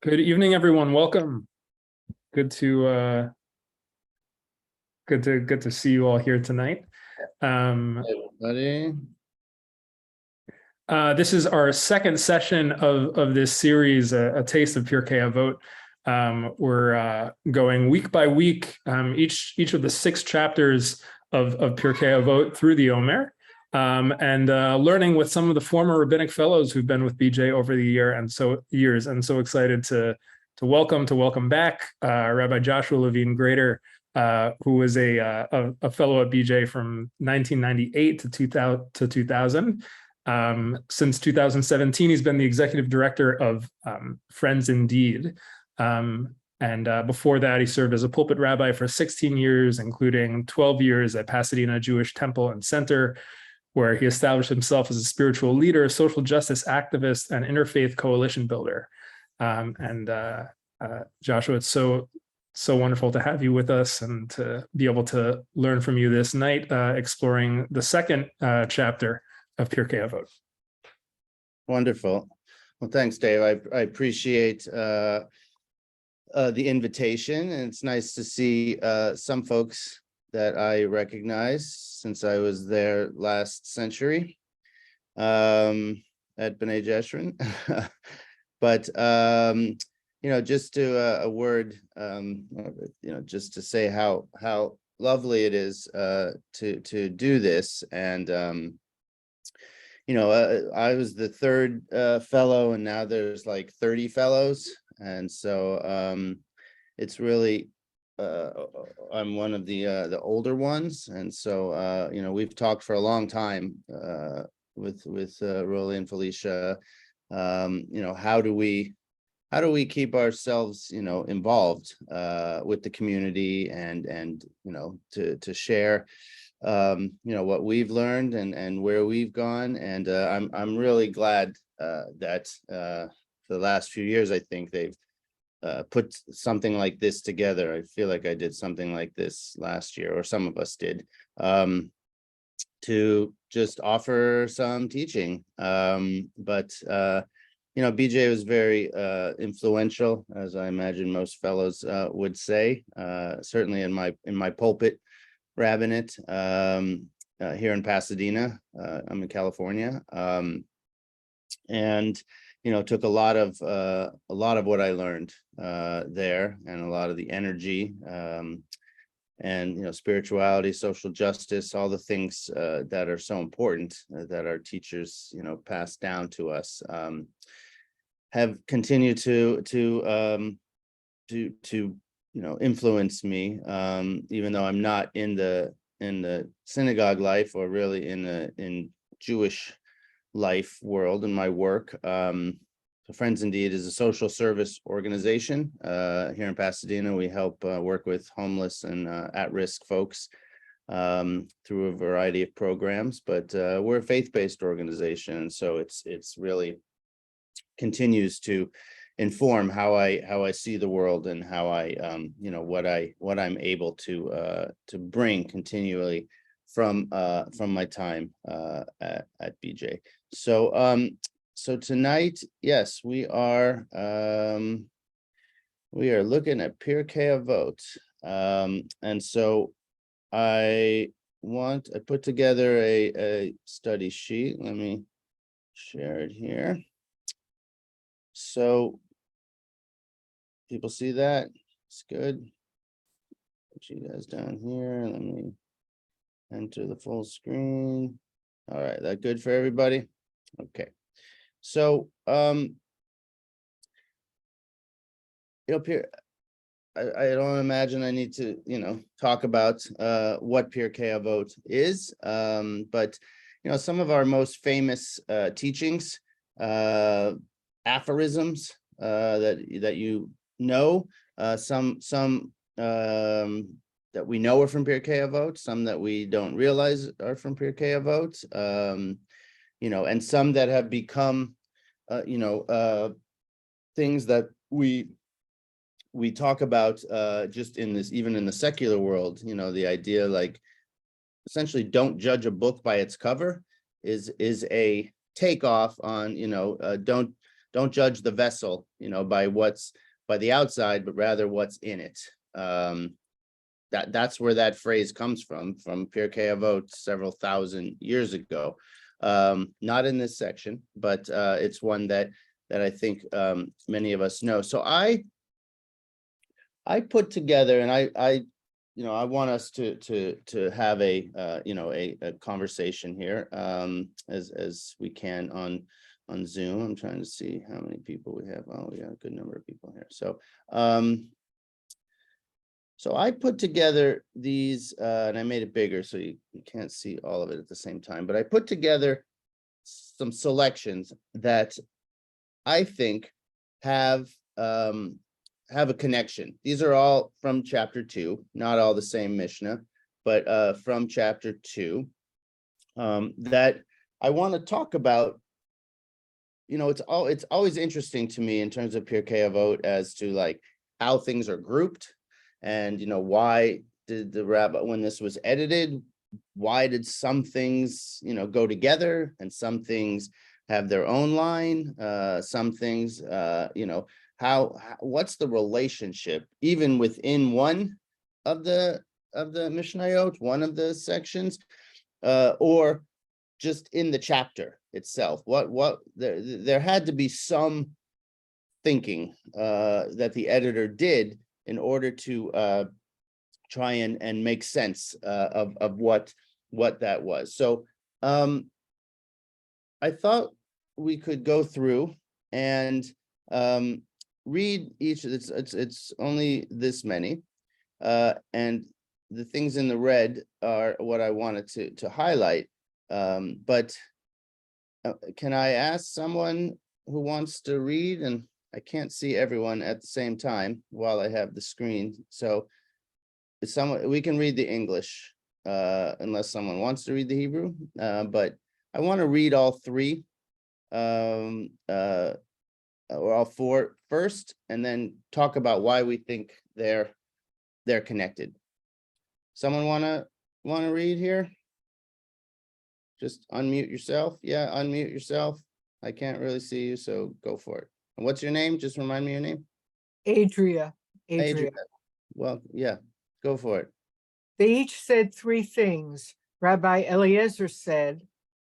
Good evening, everyone. Welcome. Good to see you all here tonight. Everybody. This is our second session of this series, a taste of Pirkei Avot. We're going week by week, each of the 6 chapters of Pirkei Avot through the Omer, and learning with some of the former rabbinic fellows who've been with BJ over the years. And so excited to welcome back Rabbi Joshua Levine Grater, who was a fellow at BJ from 1998 to 2000. Since 2017, he's been the executive director of Friends Indeed. And before that, he served as a pulpit rabbi for 16 years, including 12 years at Pasadena Jewish Temple and Center, where he established himself as a spiritual leader, social justice activist, and interfaith coalition builder. Joshua, it's so wonderful to have you with us and to be able to learn from you this night, exploring the second chapter of Pirkei Avot. Wonderful. Well, thanks, Dave. I appreciate the invitation, and it's nice to see some folks that I recognize since I was there last century at B'nai Jeshurun. But just a word, just to say how lovely it is to do this. And I was the third fellow, and now there's like 30 fellows, and so it's really I'm one of the older ones, and so we've talked for a long time with Rolly and Felicia. How do we keep ourselves involved with the community and to share what we've learned and where we've gone. And I'm really glad that for the last few years, I think they've put something like this together. I feel like I did something like this last year, or some of us did, to just offer some teaching. But BJ was very influential, as I imagine most fellows would say, certainly in my pulpit rabbinate here in Pasadena. I'm in California, and took a lot of what I learned there, and a lot of the energy and spirituality, social justice, all the things that are so important that our teachers passed down to us, have continued to influence me, even though I'm not in the synagogue life, or really in Jewish life world in my work. So Friends Indeed is a social service organization here in Pasadena. We help work with homeless and at-risk folks through a variety of programs, but we're a faith-based organization, and so it's really continues to inform how I see the world, and how I what I'm able to bring continually from my time at BJ. So tonight, yes, we are looking at Pirkei Avot, and so I put together a study sheet. Let me share it here. So people see that? It's good. Put you guys down here. Let me enter the full screen. All right, that good for everybody? Okay. So here, I don't imagine I need to talk about what Pirkei Avot is, but some of our most famous teachings, aphorisms that some that we know are from Pirkei Avot, some that we don't realize are from Pirkei Avot, and some that have become things that we talk about just even in the secular world. The idea, like, essentially, don't judge a book by its cover is a takeoff on don't don't judge the vessel, by the outside, but rather what's in it. That's where that phrase comes from Pirkei Avot several thousand years ago. Not in this section, but it's one that I think many of us know. So I put together, and I want us to have a conversation here as we can on Zoom. I'm trying to see how many people we have. Oh, we got a good number of people here. So I put together these, and I made it bigger so you can't see all of it at the same time, but I put together some selections that I think have a connection. These are all from chapter 2, not all the same Mishnah, but from chapter 2, that I want to talk about. It's always interesting to me in terms of Pirkei Avot as to like how things are grouped, and why did the rabbi, when this was edited, why did some things go together and some things have their own line, some things what's the relationship even within one of the Mishnayot, one of the sections, or just in the chapter itself? What there had to be some thinking that the editor did in order to try and make sense of what that was. So I thought we could go through and read each. It's only this many, and the things in the red are what I wanted to highlight. But can I ask someone who wants to read? And I can't see everyone at the same time while I have the screen. So we can read the English unless someone wants to read the Hebrew. But I want to read all three or all four first, and then talk about why we think they're connected. Someone want to read here? Just unmute yourself. Yeah, unmute yourself. I can't really see you, so go for it. And what's your name? Just remind me your name. Adria. Well, yeah, go for it. They each said three things. Rabbi Eliezer said,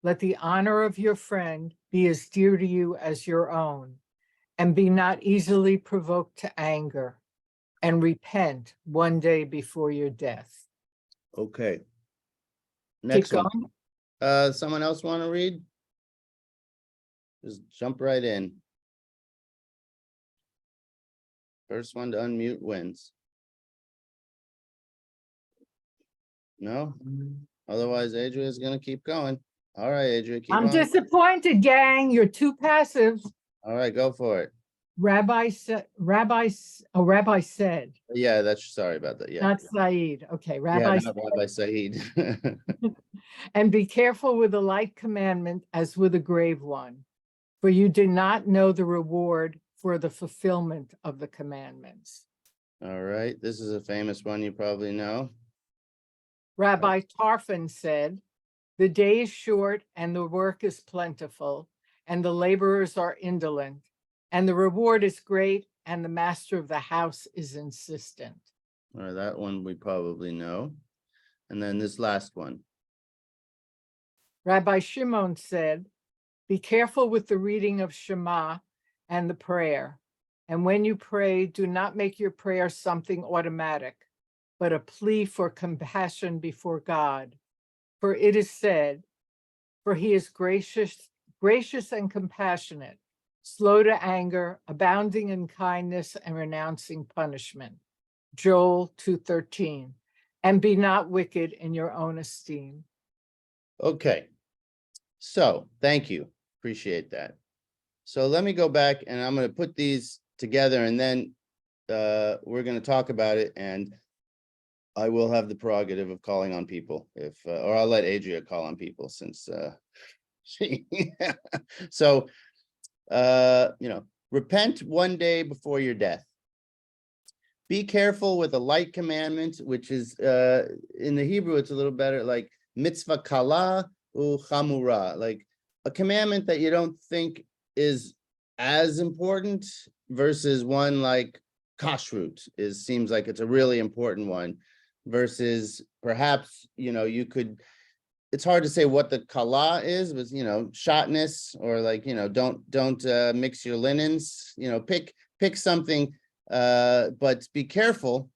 "Let the honor of your friend be as dear to you as your own, and be not easily provoked to anger, and repent one day before your death." Okay. Next Keep one. going. Someone else want to read? Just jump right in. First one to unmute wins. No? Otherwise, Adria is going to keep going. All right, Adria, keep I'm on. disappointed, gang. You're too passive. All right, go for it. Rabbi said. Yeah, sorry about that. Yeah. Not Said. Okay, Rabbi Rabbi Said. And be careful with a light commandment as with a grave one, for you do not know the reward for the fulfillment of the commandments. All right, this is a famous one you probably know. Rabbi Tarfon said, "The day is short and the work is plentiful, and the laborers are indolent, and the reward is great, and the master of the house is insistent." All right, that one we probably know. And then this last one. Rabbi Shimon said, "Be careful with the reading of Shema and the prayer. And when you pray, do not make your prayer something automatic, but a plea for compassion before God. For it is said, for he is gracious and compassionate, slow to anger, abounding in kindness and renouncing punishment." Joel 2:13. And be not wicked in your own esteem. Okay. So thank you. Appreciate that. So let me go back and I'm going to put these together, and then we're going to talk about it, and I will have the prerogative of calling on people or I'll let Adria call on people since she so repent one day before your death. Be careful with a light commandment, which is in the Hebrew, it's a little better, like mitzvah kala u chamura, like a commandment that you don't think is as important versus one like kashrut seems like it's a really important one versus perhaps, you could, it's hard to say what the kala is, but, shotness or like, don't mix your linens, pick something, but be careful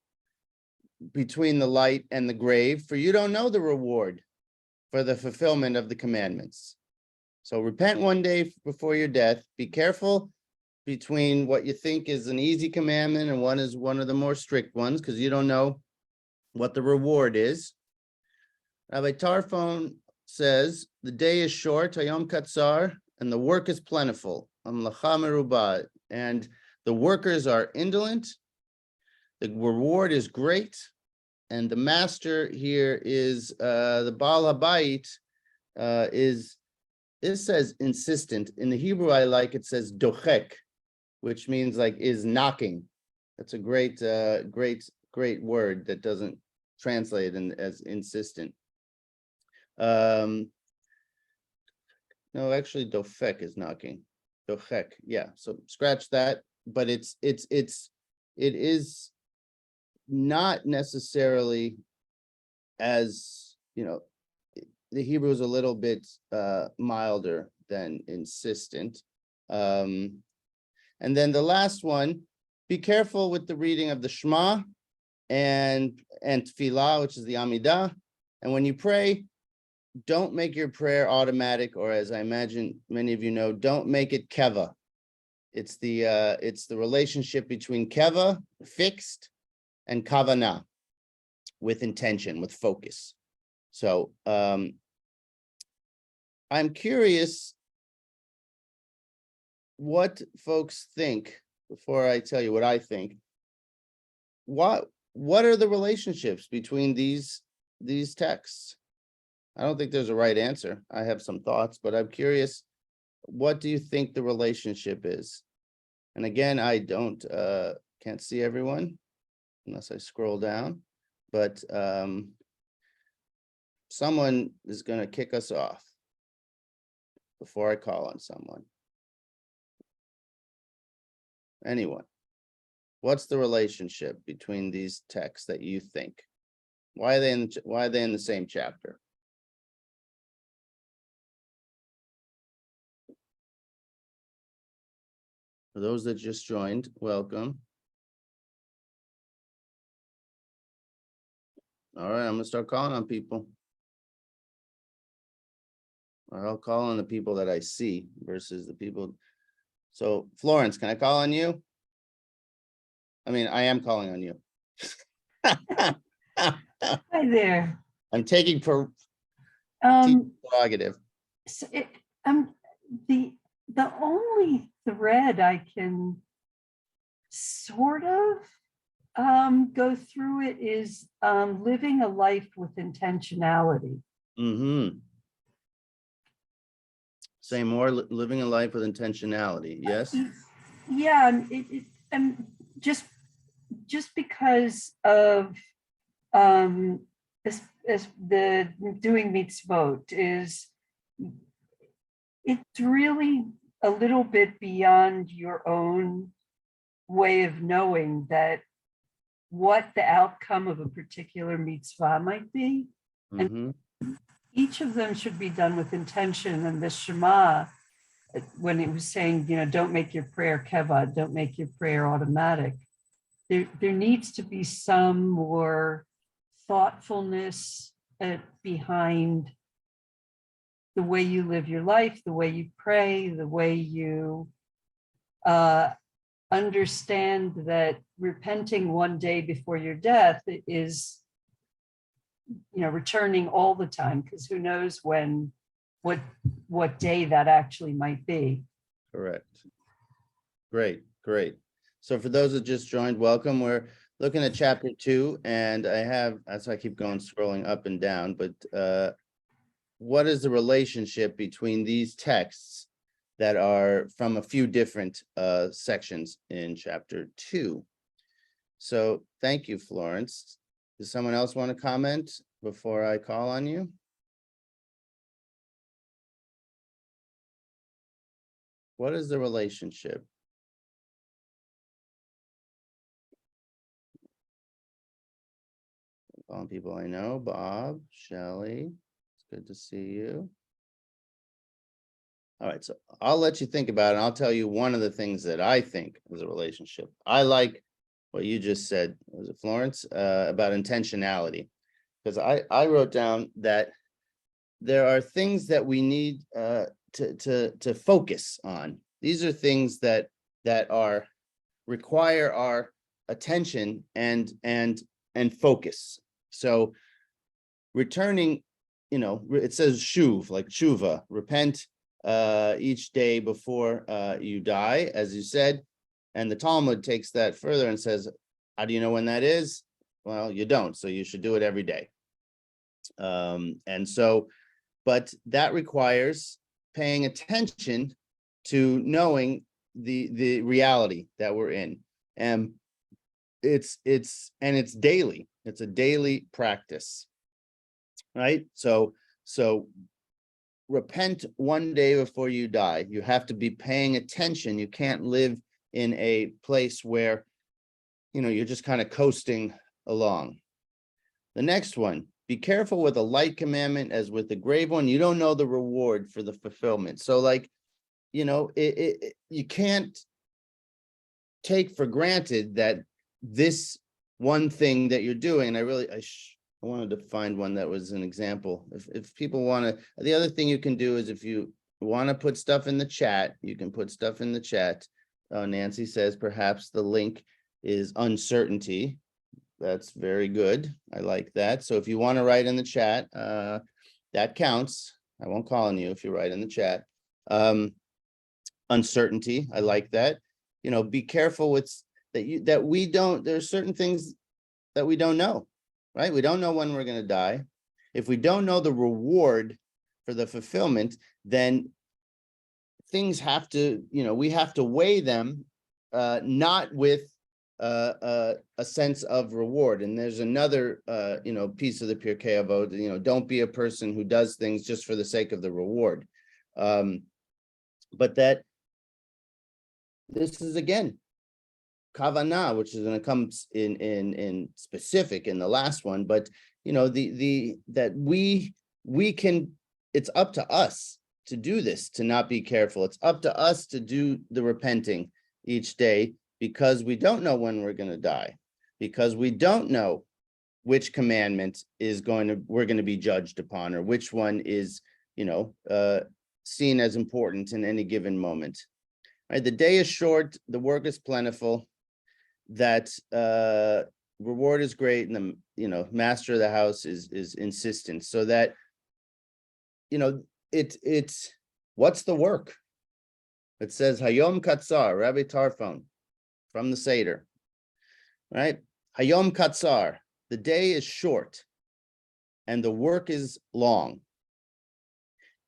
between the light and the grave, for you don't know the reward for the fulfillment of the commandments. So repent one day before your death. Be careful between what you think is an easy commandment and one is one of the more strict ones, because you don't know what the reward is. Rabbi Tarfon says, the day is short, hayom katzar, and the work is plentiful, amlacha merubah, and the workers are indolent. The reward is great, and the master here is the Baal Habayit it says insistent. In the Hebrew I like, it says dochek, which means like is knocking. That's a great word that doesn't translate as insistent. No, actually dofek is knocking. Dochek, yeah. So scratch that, but it is not necessarily as, the Hebrew is a little bit milder than insistent. And then the last one, be careful with the reading of the Shema and Tefillah, which is the Amidah. And when you pray, don't make your prayer automatic, or as I imagine many of you know, don't make it Keva. It's the relationship between Keva, fixed, and Kvana, with intention, with focus. So I'm curious what folks think before I tell you what I think. What are the relationships between these texts? I don't think there's a right answer. I have some thoughts, but I'm curious, what do you think the relationship is? And again, I can't see everyone unless I scroll down, but someone is going to kick us off before I call on someone. Anyone? What's the relationship between these texts that you think? Why are they in the same chapter? For those that just joined, welcome. All right, I'm gonna start calling on people. Or I'll call on the people that I see versus the people. So Florence, can I call on you? I mean, I am calling on you. Hi there. I'm taking prerogative. So the only thread I can sort of go through it is living a life with intentionality. Mm-hmm. Say more, living a life with intentionality. Yes. Yeah, and just because of as the doing mitzvot is, it's really a little bit beyond your own way of knowing that what the outcome of a particular mitzvah might be. Mm-hmm. And each of them should be done with intention. And the Shema, when it was saying, don't make your prayer keva, don't make your prayer automatic, there needs to be some more thoughtfulness behind the way you live your life, the way you pray, the way you understand that repenting one day before your death is, returning all the time, because who knows what day that actually might be. Correct. Great. So for those that just joined, welcome. We're looking at chapter 2, and that's why I keep going scrolling up and down, but what is the relationship between these texts that are from a few different sections in chapter 2? So thank you, Florence. Does someone else want to comment before I call on you? What is the relationship? All people I know, Bob, Shelley, it's good to see you. All right, so I'll let you think about it. I'll tell you one of the things that I think is a relationship. I like what you just said, was it Florence, about intentionality, because I wrote down that there are things that we need to focus on. These are things that are require our attention and focus. So returning, it says shuv, like tshuva, repent each day before you die, as you said. And the Talmud takes that further and says, how do you know when that is? Well, you don't, so you should do it every day. And so, but that requires paying attention to knowing the reality that we're in. And it's daily. It's a daily practice, right? So repent one day before you die. You have to be paying attention. You can't live in a place where, you're just kind of coasting along. The next one, be careful with a light commandment as with the grave one. You don't know the reward for the fulfillment. So you can't take for granted that this one thing that you're doing, and I wanted to find one that was an example. If people want to, the other thing you can do is if you want to put stuff in the chat, you can put stuff in the chat. Nancy says perhaps the link is uncertainty. That's very good. I like that. So if you want to write in the chat, that counts. I won't call on you if you write in the chat. Uncertainty. I like that. Be careful with there's certain things that we don't know, right? We don't know when we're going to die. If we don't know the reward for the fulfillment, then things have to, we have to weigh them, not with a sense of reward. And there's another, piece of the Pirkei Avot, don't be a person who does things just for the sake of the reward. But that this is, again, Kvana, which is going to come in specific in the last one, but that we can, it's up to us to do this, to not be careful. It's up to us to do the repenting each day, because we don't know when we're going to die, because we don't know which commandment we're going to be judged upon, or which one is seen as important in any given moment. Right? The day is short, the work is plentiful, that reward is great, and the master of the house is insistent. So that it's what's the work? It says Hayom Katzar, Rabbi Tarfon from the Seder, right? Hayom Katzar, the day is short and the work is long.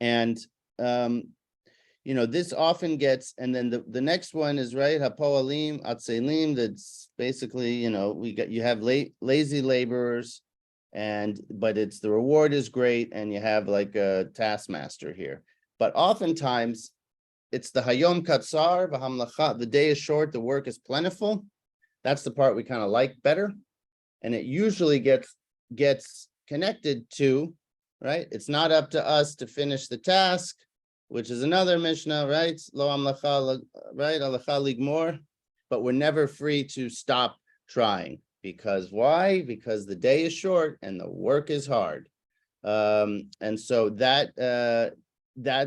And this often gets, and then the next one is, right, Hapoalim, Atzelim, that's basically, you have lazy laborers, but it's the reward is great, and you have like a taskmaster here. But oftentimes it's the Hayom Katzar, V'hamlacha, the day is short, the work is plentiful. That's the part we kind of like better. And it usually gets connected to, right? It's not up to us to finish the task, which is another Mishnah, right? Lo amlacha, right? Alacha ligmor. But we're never free to stop trying. Because why? Because the day is short and the work is hard. And so that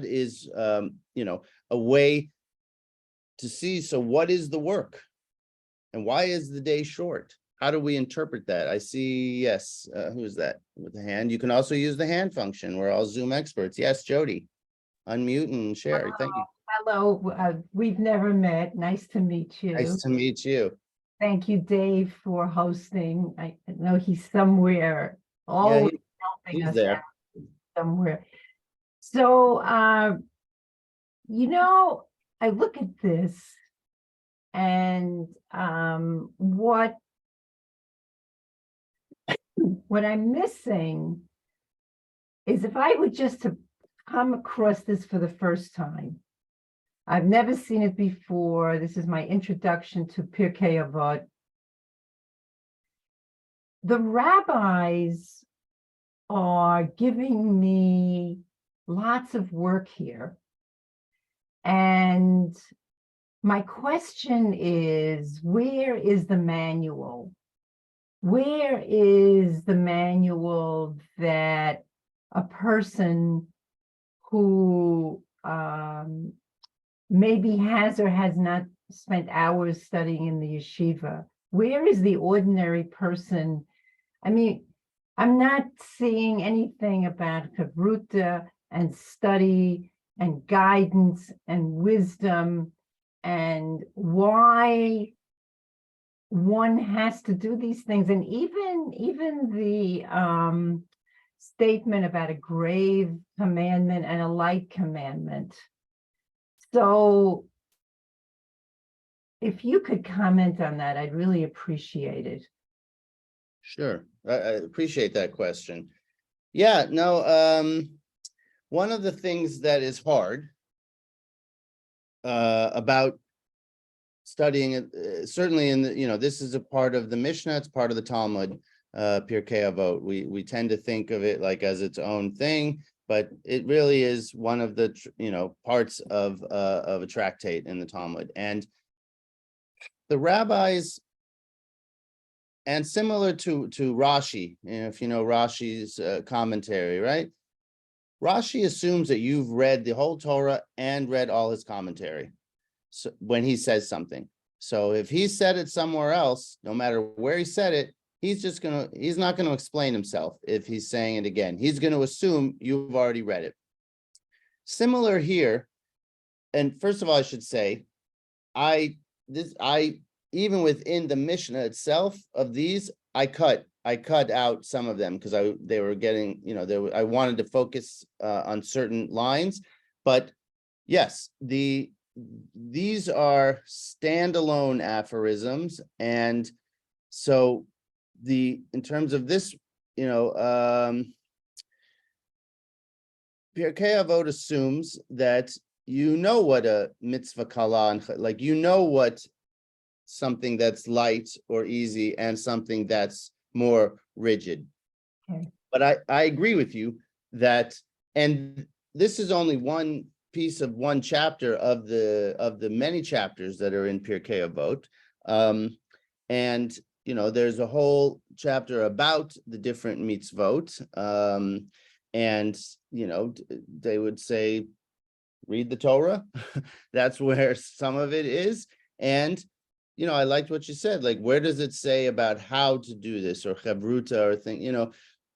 is, a way to see. So what is the work? And why is the day short? How do we interpret that? I see, yes, who is that with the hand? You can also use the hand function. We're all Zoom experts. Yes, Jody. Unmute and share. Thank you. Hello, we've never met. Nice to meet you. Nice to meet you. Thank you, Dave, for hosting. I know he's somewhere, always helping he's us there. out somewhere. So, I look at this and what I'm missing is, if I were just to come across this for the first time, I've never seen it before. This is my introduction to Pirkei Avot. The rabbis are giving me lots of work here. And my question is, where is the manual? Where is the manual that a person who maybe has or has not spent hours studying in the yeshiva, where is the ordinary person? I mean, I'm not seeing anything about chavruta and study and guidance and wisdom and why one has to do these things. And even the statement about a grave commandment and a light commandment. So if you could comment on that, I'd really appreciate it. Sure, I appreciate that question. Yeah, no, one of the things that is hard about studying it, certainly in the, this is a part of the Mishnah, it's part of the Talmud, Pirkei Avot. We tend to think of it like as its own thing, but it really is one of the parts of a tractate in the Talmud. And the rabbis, and similar to Rashi, if you know Rashi's commentary, right? Rashi assumes that you've read the whole Torah and read all his commentary. So when he says something, so if he said it somewhere else, no matter where he said it, he's not going to explain himself. If he's saying it again, he's going to assume you've already read it. Similar here. And first of all, I should say, even within the Mishnah itself of these, I cut out some of them because they were getting, I wanted to focus on certain lines. But yes, these are standalone aphorisms. And so in terms of this, Pirkei Avot assumes that what a mitzvah kala, like what something that's light or easy and something that's more rigid. Okay. But I agree with you that, and this is only one piece of one chapter of the many chapters that are in Pirkei Avot. And there's a whole chapter about the different mitzvot. And they would say, read the Torah. That's where some of it is. And I liked what you said, like, where does it say about how to do this, or chavruta, or thing,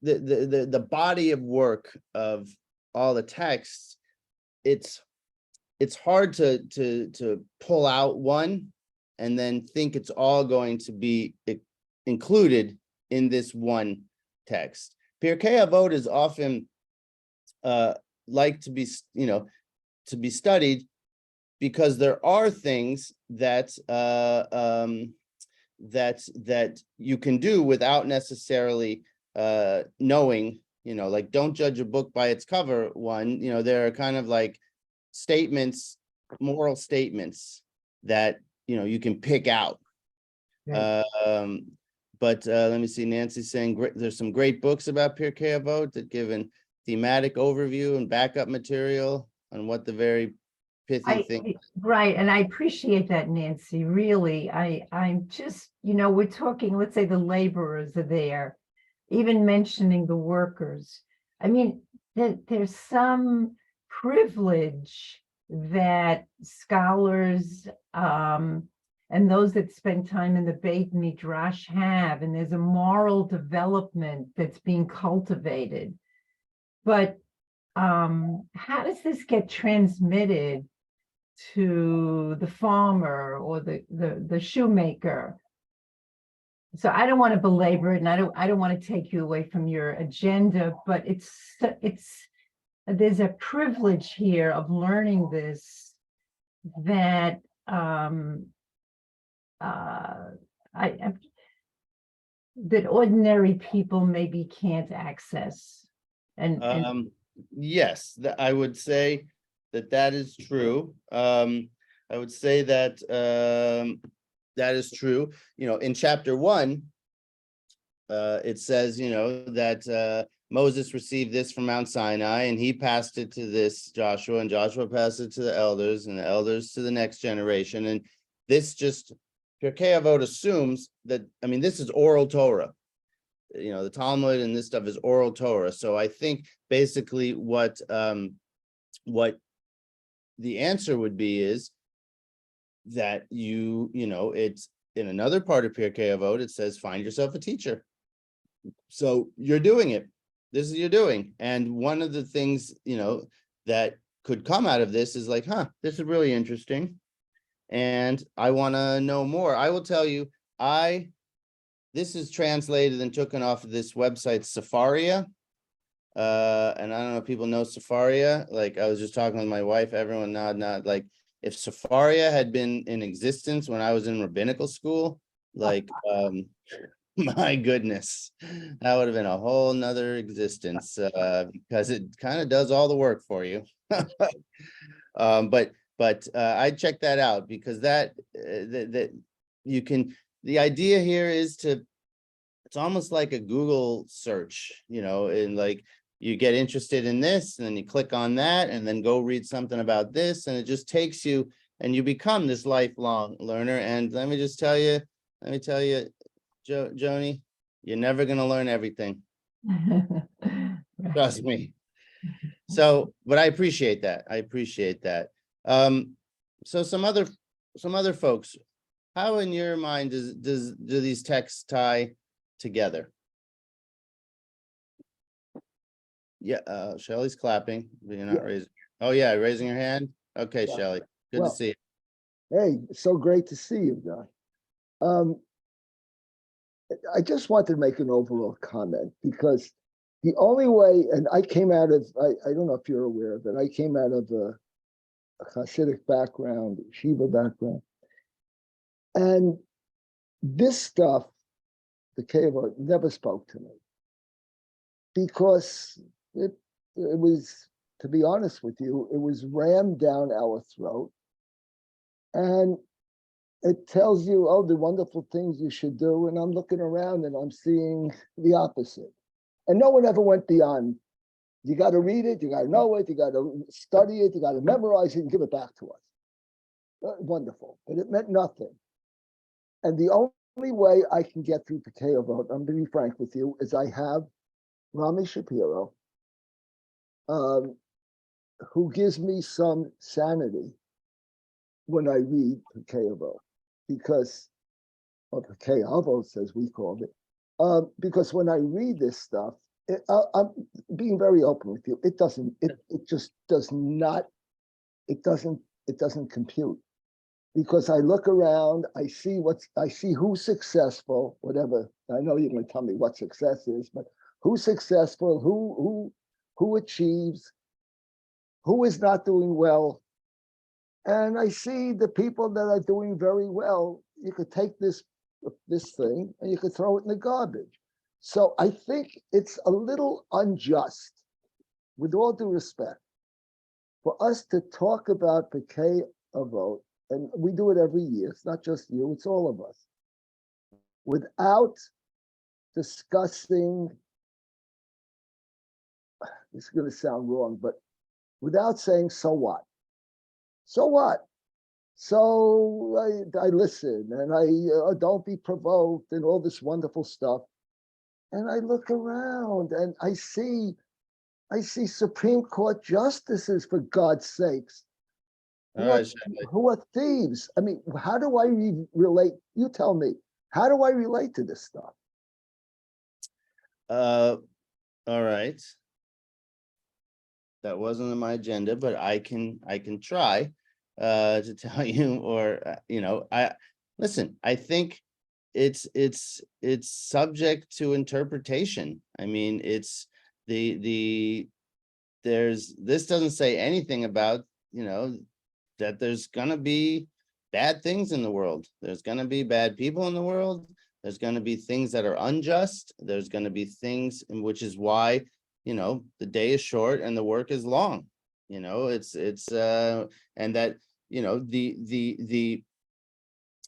the body of work of all the texts, it's hard to pull out one and then think it's all going to be included in this one text. Pirkei Avot is often like to be, to be studied, because there are things that that you can do without necessarily knowing, like, don't judge a book by its cover. There are kind of like statements, moral statements that you can pick out. Right. But let me see, Nancy's saying there's some great books about Pirkei Avot that give a thematic overview and backup material on what the very pithy thing. Right, and I appreciate that, Nancy. Really, I'm just, we're talking, let's say the laborers are there, even mentioning the workers. I mean, there's some privilege that scholars and those that spend time in the Beit Midrash have, and there's a moral development that's being cultivated. But how does this get transmitted to the farmer or the shoemaker? So I don't want to belabor it, and I don't want to take you away from your agenda, but there's a privilege here of learning this that that ordinary people maybe can't access. And Yes, I would say that is true. I would say that that is true. In chapter 1, it says, that Moses received this from Mount Sinai, and he passed it to this Joshua, and Joshua passed it to the elders, and the elders to the next generation. And this just, Pirkei Avot assumes that, this is oral Torah. The Talmud and this stuff is oral Torah. So I think basically what the answer would be is that it's in another part of Pirkei Avot, it says, find yourself a teacher. So you're doing it. This is you're doing. And one of the things, that could come out of this is like, this is really interesting. And I want to know more. I will tell you, this is translated and taken off of this website, Safaria. And I don't know if people know Safaria. Like, I was just talking with my wife, everyone nod. Like, if Safaria had been in existence when I was in rabbinical school, like, my goodness, that would have been a whole nother existence, because it kind of does all the work for you. But I check that out, because that you can, the idea here is it's almost like a Google search, and like you get interested in this and then you click on that and then go read something about this, and it just takes you and you become this lifelong learner. And let me tell you, Joni, you're never going to learn everything. Trust me. So, but I appreciate that. So some other folks, how in your mind do these texts tie together? Yeah, Shelley's clapping, but you're not raising. Oh yeah, raising your hand. Okay, yeah. Shelley, good to see you. Hey, so great to see you, Guy. I just wanted to make an overall comment, because the only way, and I came out of, I don't know if you're aware of it, I came out of a Hasidic background, Shiva background. And this stuff, the Keva, never spoke to me, because it was, to be honest with you, it was rammed down our throat. And it tells you, oh, the wonderful things you should do. And I'm looking around and I'm seeing the opposite. And no one ever went beyond, you got to read it, you got to know it, you got to study it, you got to memorize it and give it back to us. Wonderful, but it meant nothing. And the only way I can get through Pirkei Avot, I'm going to be frank with you, is I have Rami Shapiro, who gives me some sanity when I read Pirkei Avot, because, or Pirkei Avot, as we called it, because when I read this stuff, I'm being very open with you. It just does not, it doesn't compute, because I look around, I see who's successful, whatever. I know you're going to tell me what success is, but who's successful, who achieves, who is not doing well. And I see the people that are doing very well. You could take this thing and you could throw it in the garbage. So I think it's a little unjust, with all due respect, for us to talk about Pirkei Avot, and we do it every year. It's not just you, it's all of us, without discussing, this is going to sound wrong, but without saying, so what? So what? So I listen, and I don't be provoked, and all this wonderful stuff. And I look around and I see Supreme Court justices, for God's sakes, who are thieves. I mean, how do I relate? You tell me, how do I relate to this stuff? All right. That wasn't on my agenda, but I can try to tell you, or I think it's subject to interpretation. I mean, it's this doesn't say anything about, that there's gonna be bad things in the world. There's gonna be bad people in the world. There's gonna be things that are unjust. There's gonna be things, and which is why, the day is short and the work is long. it's and that,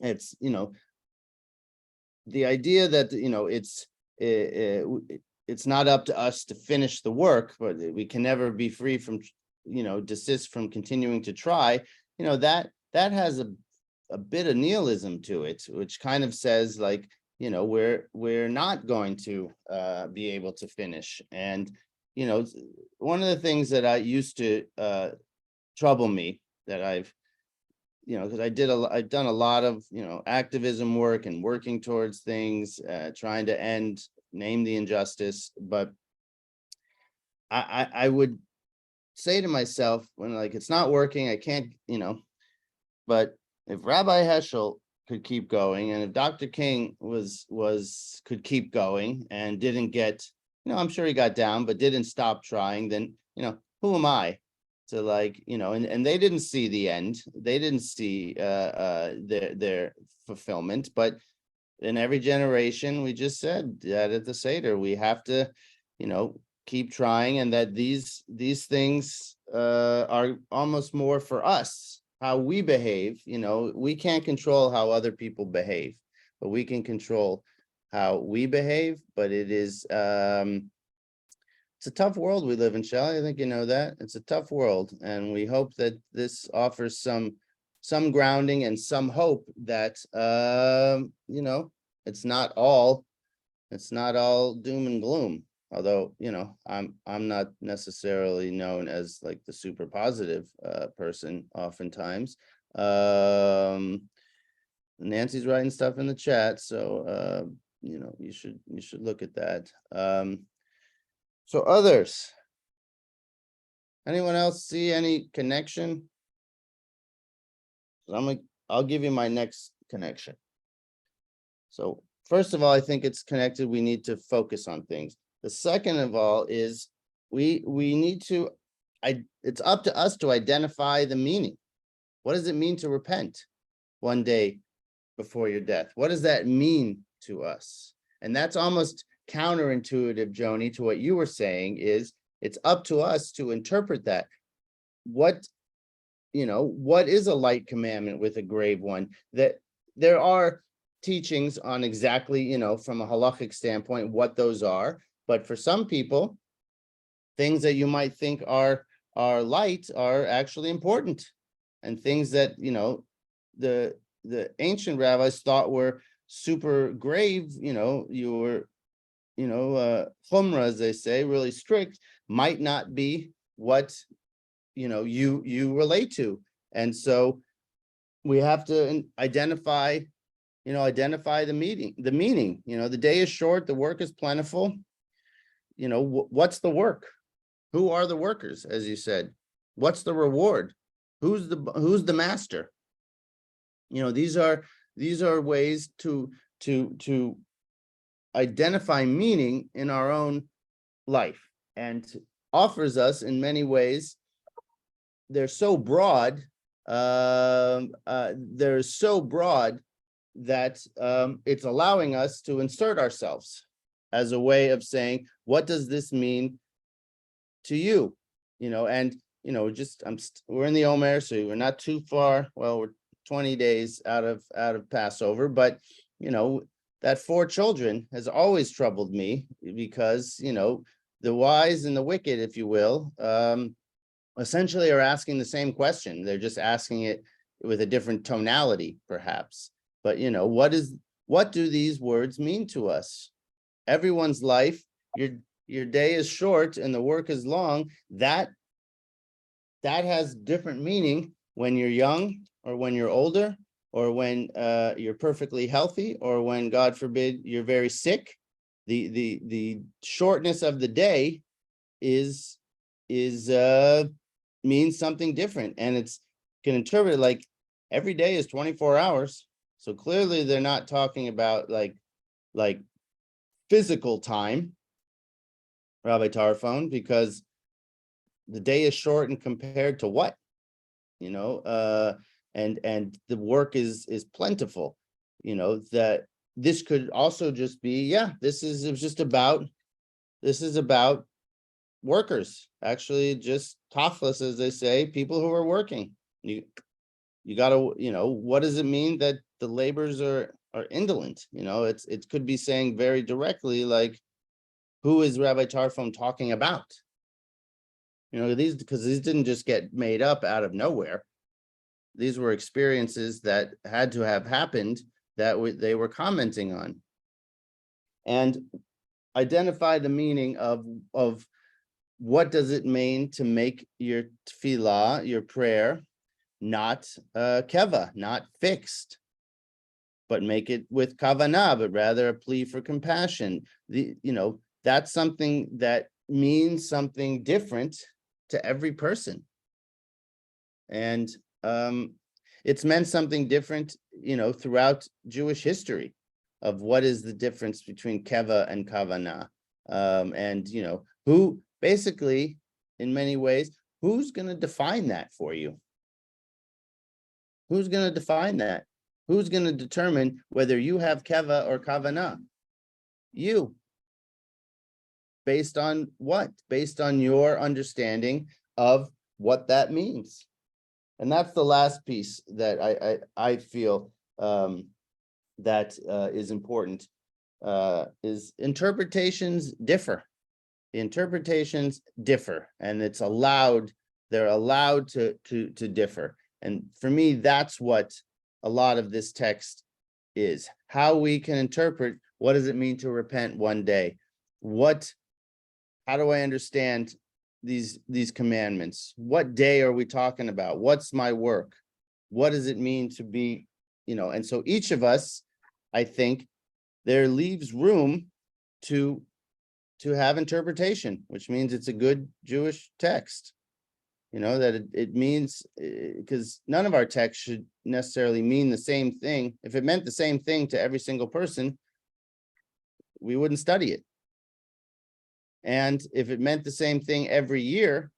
it's, the idea that, it's not up to us to finish the work, but we can never be free from, desist from continuing to try, that has a bit of nihilism to it, which kind of says like, we're not going to be able to finish. And, one of the things that I used to trouble me, that I've, because I've done a lot of, activism work and working towards things, trying to name the injustice. But I would say to myself, when like it's not working, I can't, but if Rabbi Heschel could keep going, and if Dr. King could keep going and didn't get, I'm sure he got down, but didn't stop trying, then, who am I to like, and they didn't see the end. They didn't see their fulfillment. But in every generation, we just said that at the Seder, we have to, keep trying, and that these things are almost more for us, how we behave. We can't control how other people behave, but we can control how we behave. But it is it's a tough world we live in, Shelley. I think you know that. It's a tough world, and we hope that this offers some grounding and some hope that it's not all doom and gloom. Although, I'm not necessarily known as like the super positive person oftentimes. Nancy's writing stuff in the chat, so you should look at that. So others, anyone else see any connection? I'll give you my next connection. So first of all, I think it's connected. We need to focus on things. The second of all is we need to, it's up to us to identify the meaning. What does it mean to repent one day before your death? What does that mean to us? And that's almost counterintuitive, Joni, to what you were saying. Is it's up to us to interpret that. What is a light commandment with a grave one? That there are teachings on exactly, from a halachic standpoint, what those are. But for some people, things that you might think are light are actually important, and things that the ancient rabbis thought were super grave, you were chumrah, as they say, really strict, might not be what you relate to. And so we have to identify the meaning. The day is short, the work is plentiful. What's the work? Who are the workers, as you said? What's the reward? Who's the master? These are ways to identify meaning in our own life, and offers us in many ways. They're so broad. They're so broad that it's allowing us to insert ourselves as a way of saying, what does this mean to you? And we're in the Omer, so we're not too far. Well, we're 20 days out of Passover, but that 4 children has always troubled me, because the wise and the wicked, if you will, essentially are asking the same question. They're just asking it with a different tonality, perhaps. But what do these words mean to us? Everyone's life, your day is short and the work is long. That has different meaning when you're young, or when you're older, or when you're perfectly healthy, or when, God forbid, you're very sick. The shortness of the day is means something different, and it's can interpret it like every day is 24 hours. So clearly they're not talking about like physical time, Rabbi Tarfon, because the day is shortened compared to what? And the work is plentiful. That this could also just be, this is about workers, actually just tachlis, as they say, people who are working. You gotta, what does it mean that the laborers are indolent? It could be saying very directly, like, who is Rabbi Tarfon talking about? Because these didn't just get made up out of nowhere. These were experiences that had to have happened that they were commenting on. And identify the meaning of what does it mean to make your tefillah, your prayer, not keva, not fixed, but make it with kavana, but rather a plea for compassion. That's something that means something different to every person. And it's meant something different, throughout Jewish history, of what is the difference between keva and kavana. And who basically, in many ways, who's going to define that for you? Who's going to define that? Who's going to determine whether you have keva or kavana? You. Based on what? Based on your understanding of what that means. And that's the last piece that I feel that is important, is interpretations differ. The interpretations differ, and they're allowed to differ. And for me, that's what a lot of this text is. How we can interpret, what does it mean to repent one day? How do I understand these commandments? What day are we talking about? What's my work? What does it mean to be, and so each of us, I think, there leaves room to have interpretation, which means it's a good Jewish text. That it means, because none of our texts should necessarily mean the same thing. If it meant the same thing to every single person, we wouldn't study it. And if it meant the same thing every year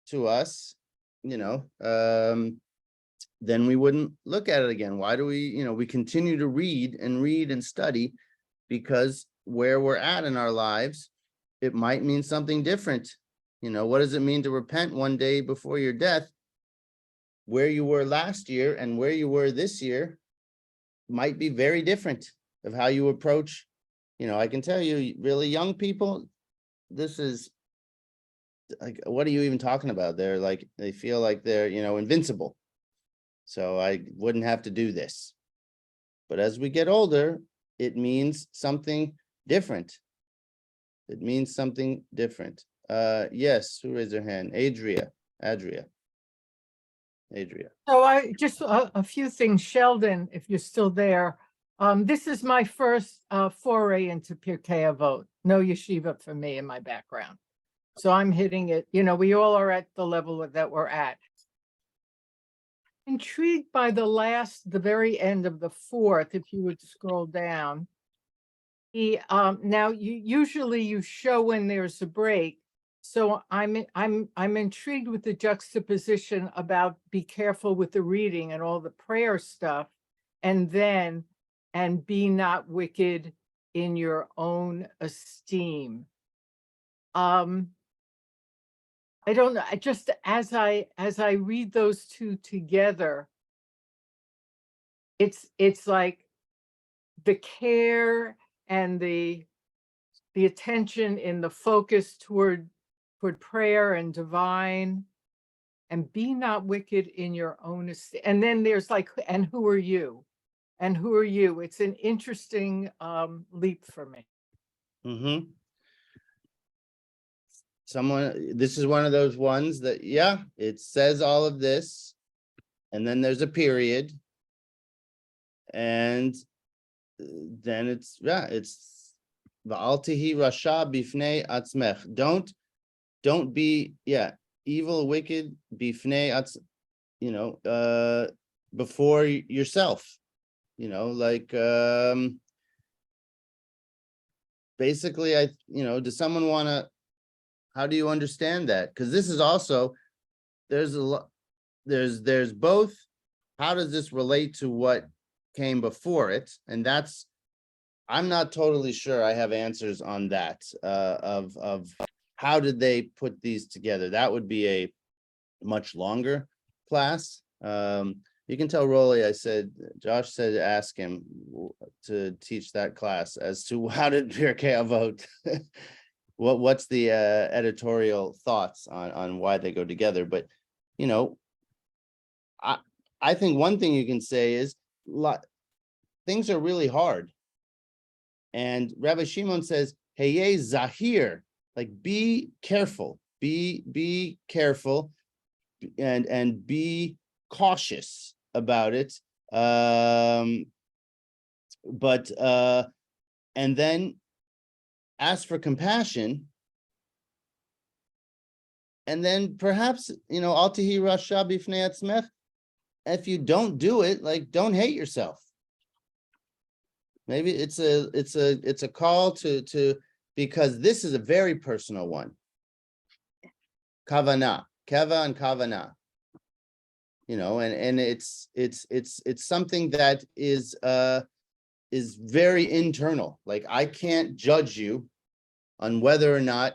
to us, then we wouldn't look at it again. Why do we continue to read and study? Because where we're at in our lives, it might mean something different. What does it mean to repent one day before your death? Where you were last year and where you were this year might be very different of how you approach. I can tell you, really young people, this is like, what are you even talking about? They're like, they feel like they're, invincible. So I wouldn't have to do this. But as we get older, it means something different. It means something different. Yes, who raised their hand? Adria. So I just a few things, Sheldon, if you're still there. This is my first foray into Pirkei Avot. No yeshiva for me in my background. So I'm hitting it. We all are at the level that we're at. Intrigued by the very end of the fourth, if you would scroll down. Now usually you show when there's a break. So I'm intrigued with the juxtaposition about be careful with the reading and all the prayer stuff, and be not wicked in your own esteem. I don't know. Just as I read those two together, it's like the care and the attention in the focus toward prayer and divine, and be not wicked in your own esteem. And then there's like, and who are you? And who are you? It's an interesting leap for me. Mm-hmm. This is one of those ones that, yeah, it says all of this, and then there's a period, and then it's va'al tihi rasha bifnei atzmech. Don't be, evil, wicked, bifnei atz, before yourself, basically, does someone want to, how do you understand that? Because this is also, there's both, how does this relate to what came before it? And I'm not totally sure I have answers on that, of how did they put these together? That would be a much longer class. You can tell Rolly, Josh said ask him to teach that class as to how did Pirkei Avot, what's the editorial thoughts on why they go together. But, you know, I think one thing you can say is things are really hard. And Rabbi Shimon says, hey, Zahir, like be careful, be careful and be cautious about it. And then ask for compassion. And then perhaps, you know, Al Tihi Rasha Bifnei Atzmech, if you don't do it, like don't hate yourself. Maybe it's a call to because this is a very personal one. Keva and Kvana. You know, and it's something that is very internal. Like I can't judge you on whether or not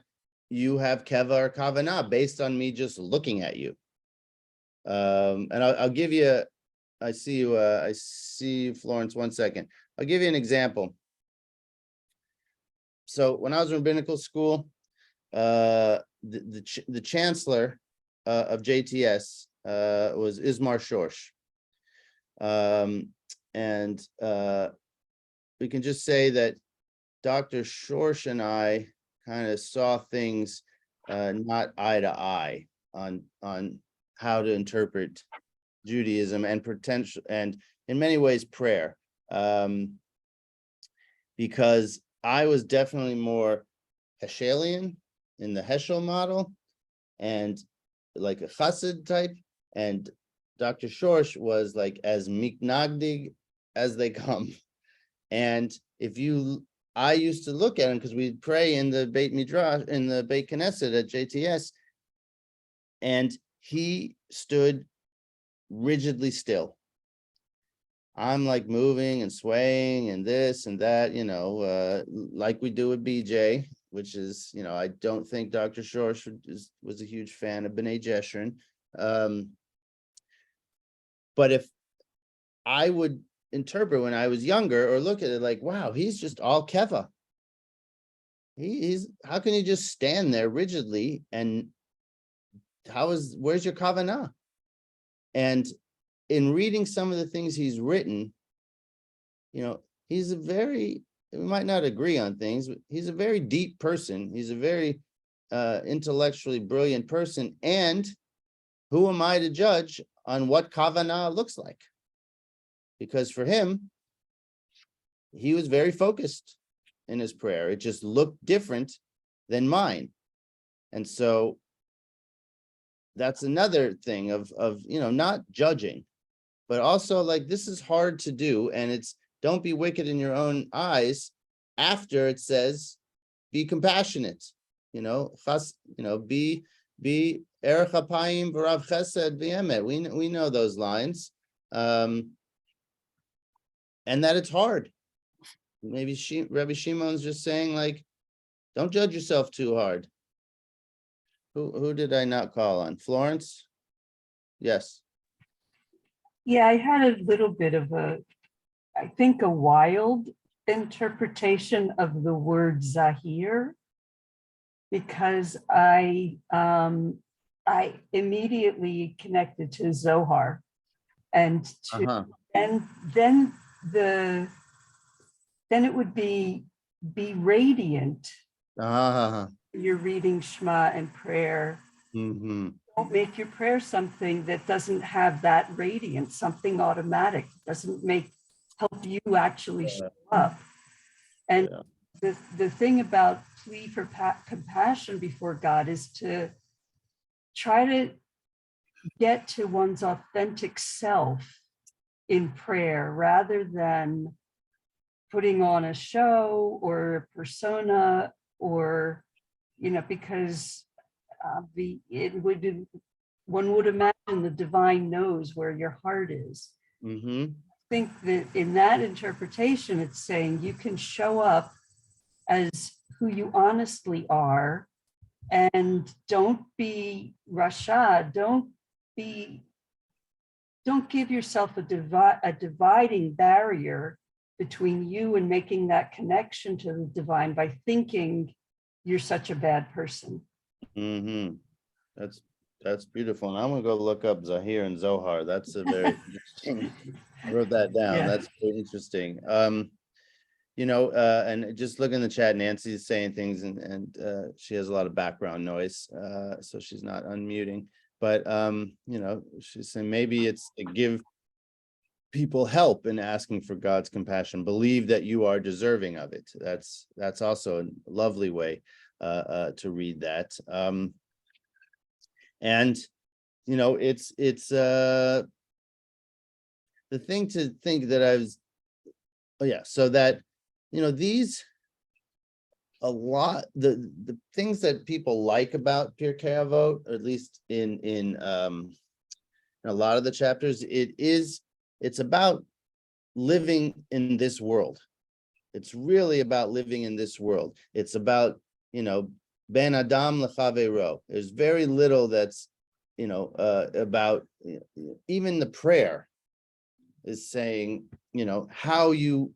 you have Keva or Kvana based on me just looking at you. And I'll give you. I see you, Florence. 1 second. I'll give you an example. So when I was in rabbinical school, the chancellor of JTS was Ismar Shorsh. And we can just say that Dr. Shorsh and I kind of saw things not eye to eye on how to interpret Judaism and potential, and in many ways prayer, because I was definitely more Heschelian in the Heschel model and like a Chassid type, and Dr. Shorsh was like as miknagdig as they come. And I used to look at him because we'd pray in the Beit Midrash, in the Beit Knesset at JTS, and he stood rigidly still. I'm like moving and swaying and this and that, you know, like we do with BJ, which is, you know, I don't think Dr. Shorsh was a huge fan of B'nai Jeshurun. But if I would interpret when I was younger or look at it like, wow, he's just all Keva. How can he just stand there rigidly? And where's your Kavanah? And in reading some of the things he's written, you know, we might not agree on things, but he's a very deep person. He's a very intellectually brilliant person. And who am I to judge on what Kavanah looks like? Because for him, he was very focused in his prayer. It just looked different than mine. And so that's another thing of you know, not judging, but also like this is hard to do, and it's don't be wicked in your own eyes. After it says, be compassionate, you know, be erech hapayim v'rav chesed v'emet. We know those lines, and that it's hard. Maybe Rabbi Shimon's just saying like, don't judge yourself too hard. Who did I not call on? Florence? Yes. Yeah, I had a little bit of I think a wild interpretation of the word Zahir, because I immediately connected to Zohar, and and then it would be radiant. You're reading Shema and prayer. Mm-hmm. Don't make your prayer something that doesn't have that radiance, something automatic, doesn't help you actually show up. And the thing about plea for compassion before God is to try to get to one's authentic self in prayer rather than putting on a show or a persona, or, you know, because one would imagine the divine knows where your heart is. Mm-hmm. I think that in that interpretation, it's saying you can show up as who you honestly are And don't be rasha, don't give yourself a dividing barrier between you and making that connection to the divine by thinking you're such a bad person. Mm-hmm. That's beautiful. And I'm gonna go look up Zahir and Zohar. That's a very interesting. I wrote that down. Yeah. That's very interesting. And just look in the chat, Nancy's saying things and she has a lot of background noise, so she's not unmuting. But she's saying maybe it's to give people help in asking for God's compassion. Believe that you are deserving of it. That's also a lovely way to read that. It's the thing to think that so that these a lot the things that people like about Pirkei Avot, or at least in a lot of the chapters, it's about living in this world. It's really about living in this world. It's about ben adam lechavero. There's very little that's about even the prayer is saying how you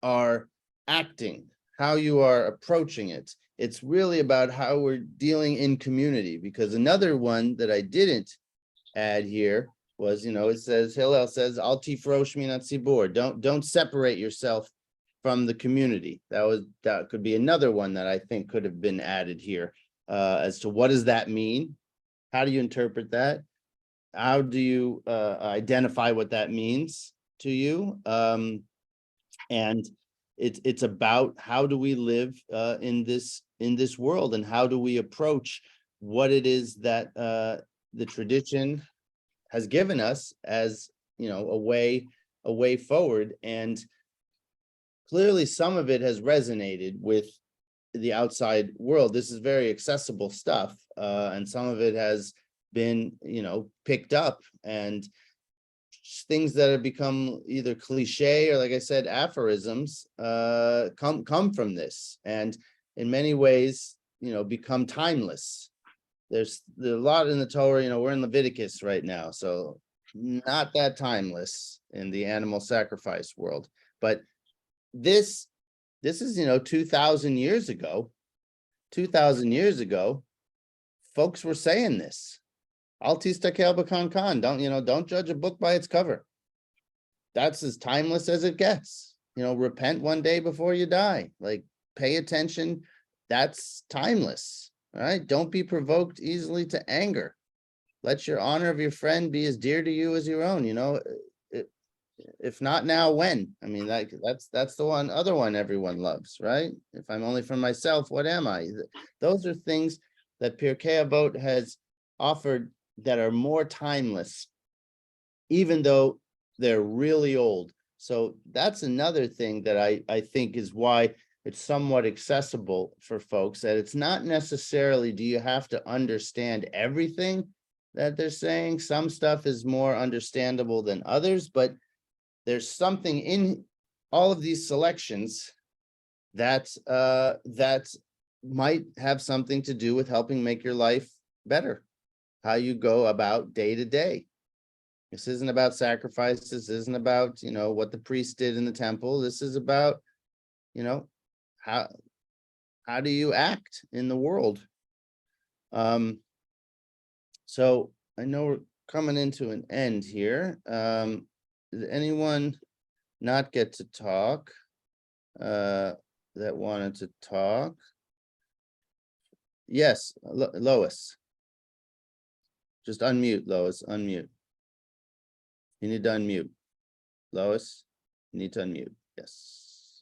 are acting, how you are approaching it. It's really about how we're dealing in community. Because another one that I didn't add here was, it says, Hillel says, Al tifrosh min hatzibur. Don't separate yourself from the community. That could be another one that I think could have been added here, as to what does that mean? How do you interpret that? How do you identify what that means to you? And it's about how do we live in this world, and how do we approach what it is that the tradition has given us as a way forward. And clearly some of it has resonated with the outside world. This is very accessible stuff, and some of it has been picked up, and things that have become either cliche or, like I said, aphorisms come from this, and in many ways become timeless. There's a lot in the Torah. We're in Leviticus right now, so not that timeless in the animal sacrifice world. But this is 2,000 years ago. 2,000 years ago, folks were saying this. Al tistakel b'kankan. Don't judge a book by its cover. That's as timeless as it gets. Repent one day before you die. Like, pay attention. That's timeless. All right. Don't be provoked easily to anger. Let your honor of your friend be as dear to you as your own. If not now, when? I mean, that's the other one everyone loves, right? If I'm only for myself, what am I? Those are things that Pirkei Avot has offered that are more timeless, even though they're really old. So that's another thing that I think is why it's somewhat accessible for folks, that it's not necessarily, do you have to understand everything that they're saying? Some stuff is more understandable than others, but there's something in all of these selections that might have something to do with helping make your life better, how you go about day to day. This isn't about sacrifices. This isn't about, what the priest did in the temple. This is about, how do you act in the world? So I know we're coming into an end here. Did anyone not get to talk that wanted to talk? Yes, Lois. Just unmute, Lois, unmute. You need to unmute. Lois, you need to unmute. Yes.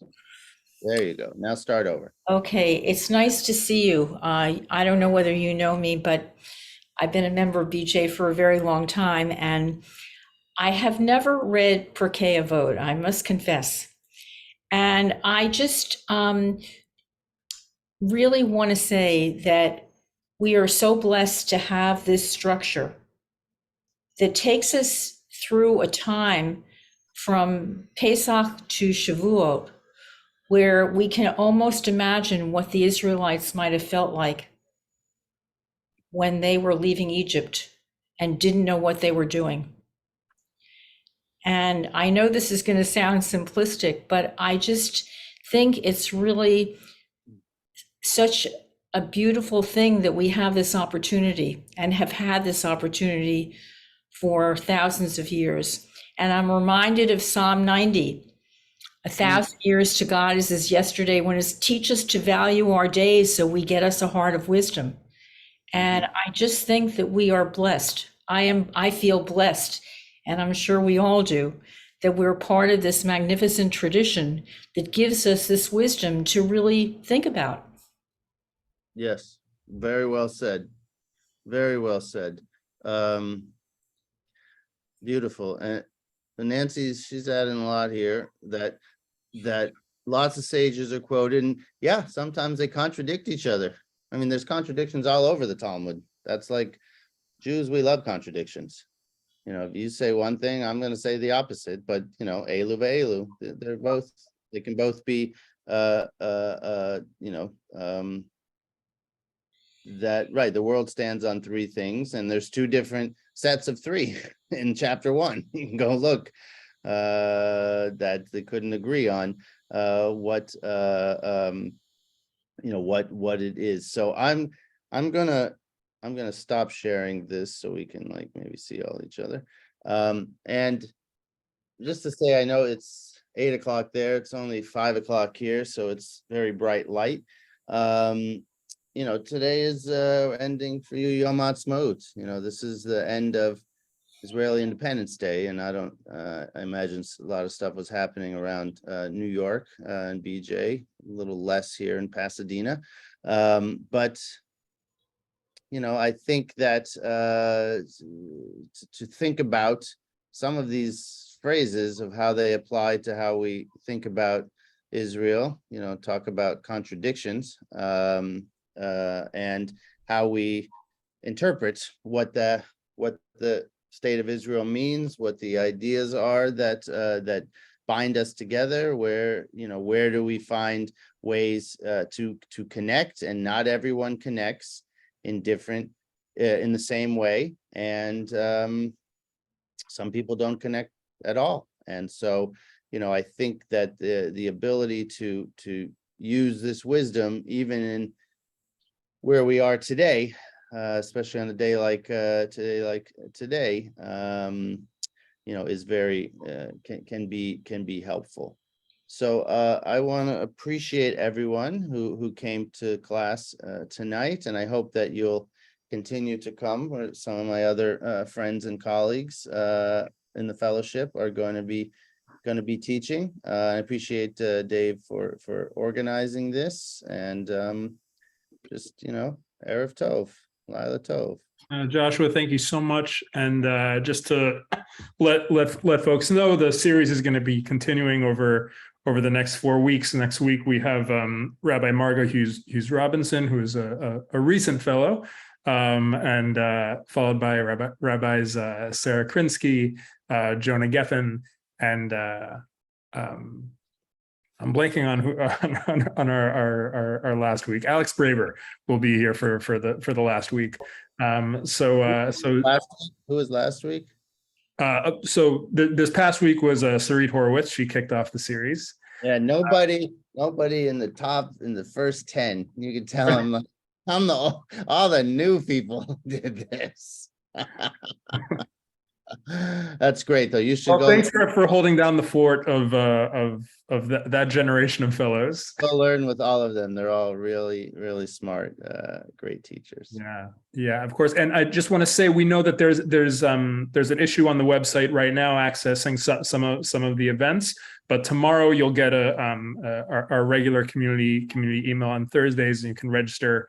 There you go. Now start over. Okay, it's nice to see you. I don't know whether you know me, but I've been a member of BJ for a very long time, and I have never read Pirkei Avot, I must confess. And I just really want to say that we are so blessed to have this structure that takes us through a time from Pesach to Shavuot, where we can almost imagine what the Israelites might have felt like when they were leaving Egypt and didn't know what they were doing. And I know this is going to sound simplistic, but I just think it's really such a beautiful thing that we have this opportunity and have had this opportunity for thousands of years. And I'm reminded of Psalm 90. 1,000 years to God is as yesterday, when it's teach us to value our days so we get us a heart of wisdom. And I just think that we are blessed. I feel blessed, and I'm sure we all do, that we're part of this magnificent tradition that gives us this wisdom to really think about. Yes, very well said. Very well said. Beautiful. And Nancy, she's adding a lot here that lots of sages are quoted, and yeah, sometimes they contradict each other. I mean, there's contradictions all over the Talmud. That's like Jews, we love contradictions. You know, if you say one thing, I'm going to say the opposite, but you know, elu ve'elu, they can both be, that, right, the world stands on three things, and there's two different sets of three in chapter 1. You can go look, that they couldn't agree on what it is. So I'm gonna stop sharing this so we can like maybe see all each other. And just to say, I know it's 8 o'clock there, it's only 5 o'clock here, so it's very bright light. You know, today is ending for you Yom Ha'atzmaut. You know, this is the end of Israeli Independence Day, and I imagine a lot of stuff was happening around New York and BJ, a little less here in Pasadena. But, you know, I think that to think about some of these phrases of how they apply to how we think about Israel, you know, talk about contradictions, and how we interpret what the state of Israel means, what the ideas are that bind us together, where do we find ways to connect, and not everyone connects in the same way, and some people don't connect at all. And so, you know, I think that the ability to use this wisdom even in where we are today, especially on a day like today, you know, is very can be helpful. So I want to appreciate everyone who came to class tonight, and I hope that you'll continue to come. Some of my other friends and colleagues in the fellowship are going to be teaching. I appreciate Dave for organizing this, and just, you know, Erev Tov, Laila Tov. Joshua, thank you so much. And just to let folks know, the series is going to be continuing over the next 4 weeks. Next week, we have Rabbi Marga Hughes Robinson, who is a recent fellow, and followed by Rabbis Sarah Krinsky, Jonah Geffen, and I'm blanking on our last week. Alex Braver will be here for the last week. So Last week? Who was last week? So this past week was Sarit Horowitz. She kicked off the series. Yeah, nobody in the first 10. You can tell them all the new people did this. That's great, though. You should Well, go. thanks for holding down the fort of that generation of fellows. Go learn with all of them. They're all really, really smart, great teachers. Yeah, of course. And I just want to say, we know that there's an issue on the website right now accessing some of the events. But tomorrow you'll get our regular community email on Thursdays, and you can register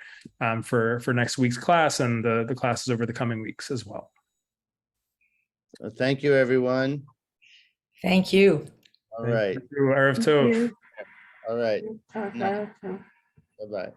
for next week's class and the classes over the coming weeks as well. Thank you, everyone. Thank you. All right. Thank you, Erev Tov. All right. Okay. Bye-bye.